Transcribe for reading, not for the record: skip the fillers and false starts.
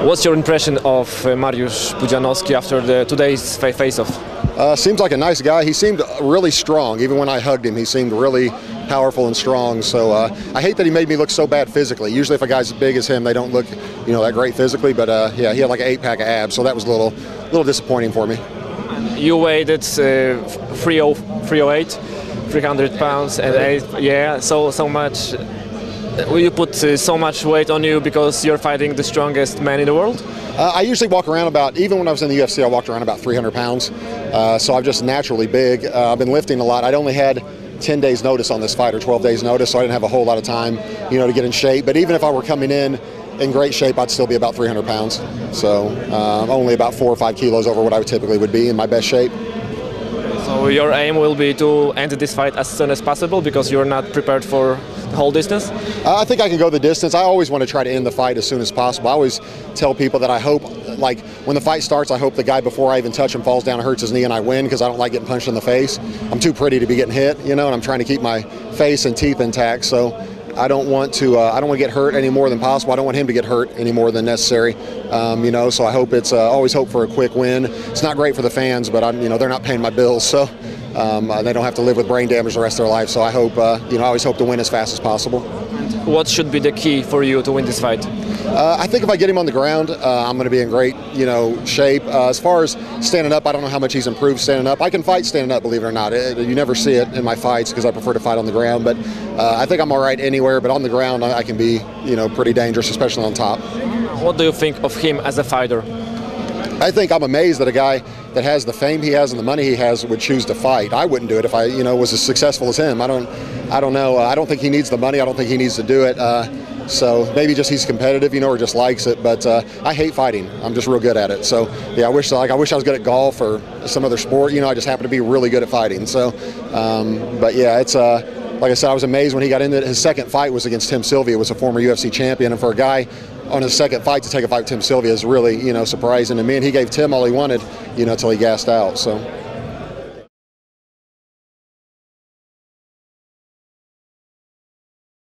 What's your impression of Mariusz Pudzianowski after today's face-off? Seems like a nice guy. He seemed really strong. Even when I hugged him, he seemed really powerful and strong. So I hate that he made me look so bad physically. Usually if a guy's as big as him, they don't look, that great physically. But yeah, he had like an 8-pack of abs, so that was a little disappointing for me. You weighed at 308, 300 pounds, and so much. Will you put so much weight on you because you're fighting the strongest man in the world? I usually walk around even when I was in the UFC, I walked around about 300 pounds. So I'm just naturally big. I've been lifting a lot. I'd only had 10 days notice on this fight, or 12 days notice, so I didn't have a whole lot of time, to get in shape. But even if I were coming in great shape, I'd still be about 300 pounds. So only about 4 or 5 kilos over what I typically would be in my best shape. So your aim will be to end this fight as soon as possible because you're not prepared for the whole distance? I think I can go the distance. I always want to try to end the fight as soon as possible. I always tell people that I hope, like, when the fight starts, I hope the guy, before I even touch him, falls down and hurts his knee and I win, because I don't like getting punched in the face. I'm too pretty to be getting hit, and I'm trying to keep my face and teeth intact. So I don't want to get hurt any more than possible. I don't want him to get hurt any more than necessary. So I hope always hope for a quick win. It's not great for the fans, but they're not paying my bills, so they don't have to live with brain damage the rest of their life. So I hope, I always hope to win as fast as possible. What should be the key for you to win this fight? I think if I get him on the ground, I'm going to be in great, shape. As far as standing up, I don't know how much he's improved standing up. I can fight standing up, believe it or not. You never see it in my fights because I prefer to fight on the ground. But I think I'm all right anywhere. But on the ground, I can be, pretty dangerous, especially on top. What do you think of him as a fighter? I think I'm amazed that a guy that has the fame he has and the money he has would choose to fight. I wouldn't do it if I, was as successful as him. I don't know. I don't think he needs the money. I don't think he needs to do it. So maybe just he's competitive, or just likes it. But I hate fighting. I'm just real good at it. So yeah, I wish I was good at golf or some other sport. I just happen to be really good at fighting. So, but yeah, it's like I said, I was amazed when he got into it. His second fight was against Tim Sylvia, was a former UFC champion, and for a guy on his second fight to take a fight with Tim Sylvia is really, surprising to me. And he gave Tim all he wanted, until he gassed out. So.